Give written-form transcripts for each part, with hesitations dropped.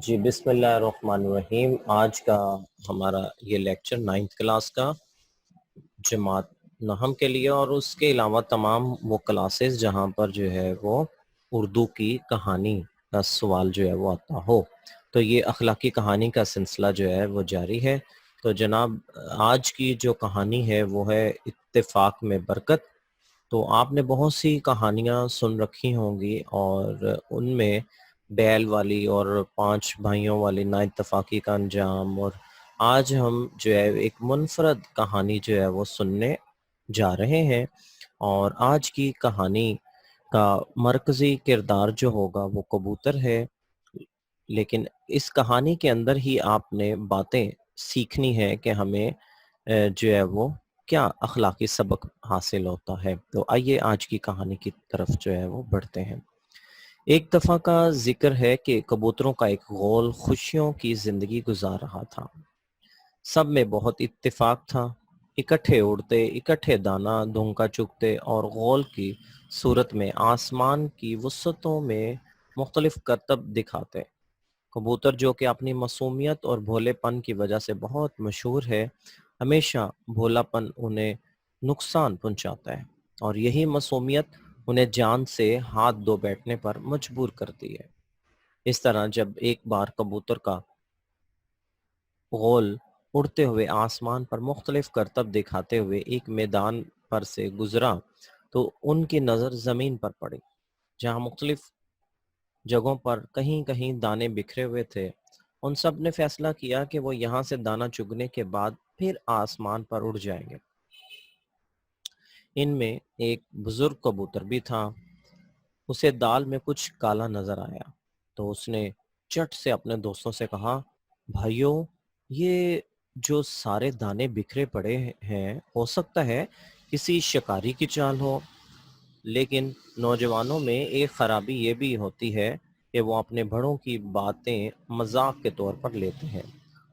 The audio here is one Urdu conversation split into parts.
جی بسم اللہ الرحمن الرحیم۔ آج کا ہمارا یہ لیکچر 9th کلاس کا جماعت نحم کے لیے، اور اس کے علاوہ تمام وہ کلاسز جہاں پر جو ہے وہ اردو کی کہانی کا سوال جو ہے وہ آتا ہو، تو یہ اخلاقی کہانی کا سلسلہ جو ہے وہ جاری ہے۔ تو جناب آج کی جو کہانی ہے وہ ہے اتفاق میں برکت۔ تو آپ نے بہت سی کہانیاں سن رکھی ہوں گی، اور ان میں بیل والی اور 5 بھائیوں والی نا اتفاقی کا انجام، اور آج ہم جو ہے ایک منفرد کہانی جو ہے وہ سننے جا رہے ہیں۔ اور آج کی کہانی کا مرکزی کردار جو ہوگا وہ کبوتر ہے، لیکن اس کہانی کے اندر ہی آپ نے باتیں سیکھنی ہے کہ ہمیں جو ہے وہ کیا اخلاقی سبق حاصل ہوتا ہے۔ تو آئیے آج کی کہانی کی طرف جو ہے وہ بڑھتے ہیں۔ ایک دفعہ کا ذکر ہے کہ کبوتروں کا ایک غول خوشیوں کی زندگی گزار رہا تھا۔ سب میں بہت اتفاق تھا، اکٹھے اڑتے، اکٹھے دانہ دھونکا چگتے، اور غول کی صورت میں آسمان کی وسعتوں میں مختلف کرتب دکھاتے۔ کبوتر جو کہ اپنی معصومیت اور بھولے پن کی وجہ سے بہت مشہور ہے، ہمیشہ بھولا پن انہیں نقصان پہنچاتا ہے، اور یہی معصومیت انہیں جان سے ہاتھ دھو بیٹھنے پر مجبور کرتی ہے۔ اس طرح جب ایک بار کبوتر کا غول اڑتے ہوئے آسمان پر مختلف کرتب دکھاتے ہوئے ایک میدان پر سے گزرا تو ان کی نظر زمین پر پڑی، جہاں مختلف جگہوں پر کہیں کہیں دانے بکھرے ہوئے تھے۔ ان سب نے فیصلہ کیا کہ وہ یہاں سے دانہ چگنے کے بعد پھر آسمان پر اڑ جائیں گے۔ ان میں ایک بزرگ کبوتر بھی تھا۔ اسے دال میں کچھ کالا نظر آیا تو اس نے چٹ سے اپنے دوستوں سے کہا، بھائیو، یہ جو سارے دانے بکھرے پڑے ہیں ہو سکتا ہے کسی شکاری کی چال ہو، لیکن نوجوانوں میں ایک خرابی یہ بھی ہوتی ہے کہ وہ اپنے بڑوں کی باتیں مذاق کے طور پر لیتے ہیں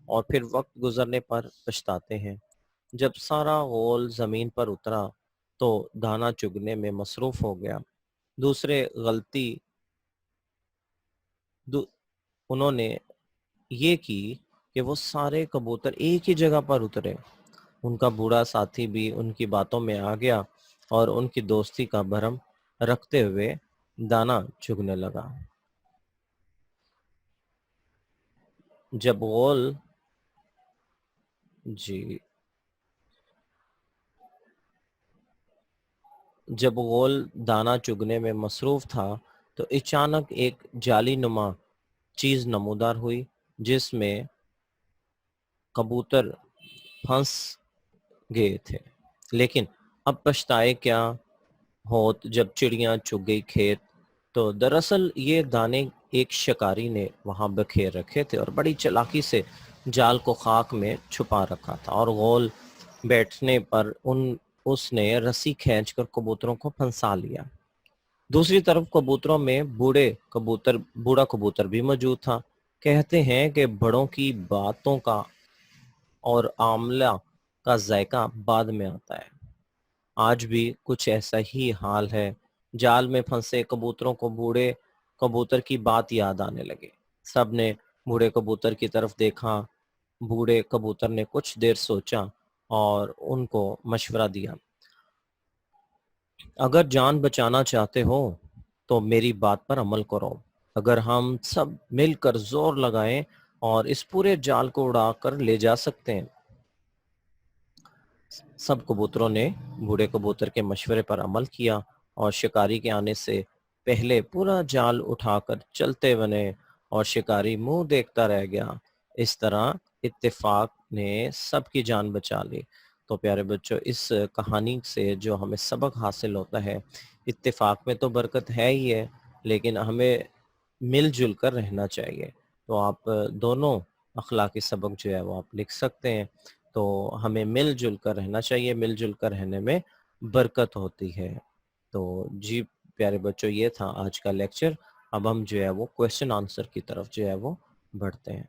اور پھر وقت گزرنے پر پچھتاتے ہیں۔ جب سارا غول زمین پر اترا تو دانا چگنے میں مصروف ہو گیا۔ دوسرے غلطی انہوں نے یہ کی کہ وہ سارے کبوتر ایک ہی جگہ پر اترے۔ ان کا بوڑھا ساتھی بھی ان کی باتوں میں آ گیا اور ان کی دوستی کا بھرم رکھتے ہوئے دانا چگنے لگا۔ جب غول دانا چگنے میں مصروف تھا تو اچانک ایک جالی نما چیز نمودار ہوئی جس میں کبوتر پھنس گئے تھے، لیکن اب پچھتائے کیا ہوت جب چڑیاں چگ گئی کھیت۔ تو دراصل یہ دانے ایک شکاری نے وہاں بکھیر رکھے تھے اور بڑی چلاکی سے جال کو خاک میں چھپا رکھا تھا، اور غول بیٹھنے پر اس نے رسی کھینچ کر کبوتروں کو پھنسا لیا۔ دوسری طرف کبوتروں میں بوڑھا کبوتر بھی موجود تھا۔ کہتے ہیں کہ بڑوں کی باتوں کا اور آملہ کا ذائقہ بعد میں آتا ہے۔ آج بھی کچھ ایسا ہی حال ہے۔ جال میں پھنسے کبوتروں کو بوڑھے کبوتر کی بات یاد آنے لگے۔ سب نے بوڑھے کبوتر کی طرف دیکھا۔ بوڑھے کبوتر نے کچھ دیر سوچا اور ان کو مشورہ دیا، اگر جان بچانا چاہتے ہو تو میری بات پر عمل کرو۔ اگر ہم سب مل کر زور لگائیں اور اس پورے جال کو اڑا کر لے جا سکتے ہیں۔ سب کبوتروں نے بوڑھے کبوتر کے مشورے پر عمل کیا اور شکاری کے آنے سے پہلے پورا جال اٹھا کر چلتے بنے، اور شکاری منہ دیکھتا رہ گیا۔ اس طرح اتفاق نے سب کی جان بچا لی۔ تو پیارے بچوں، اس کہانی سے جو ہمیں سبق حاصل ہوتا ہے، اتفاق میں تو برکت ہے ہی ہے، لیکن ہمیں مل جل کر رہنا چاہیے۔ تو آپ دونوں اخلاقی سبق جو ہے وہ آپ لکھ سکتے ہیں۔ تو ہمیں مل جل کر رہنا چاہیے، مل جل کر رہنے میں برکت ہوتی ہے۔ تو جی پیارے بچوں، یہ تھا آج کا لیکچر۔ اب ہم جو ہے وہ کویسچن آنسر کی طرف جو ہے وہ بڑھتے ہیں۔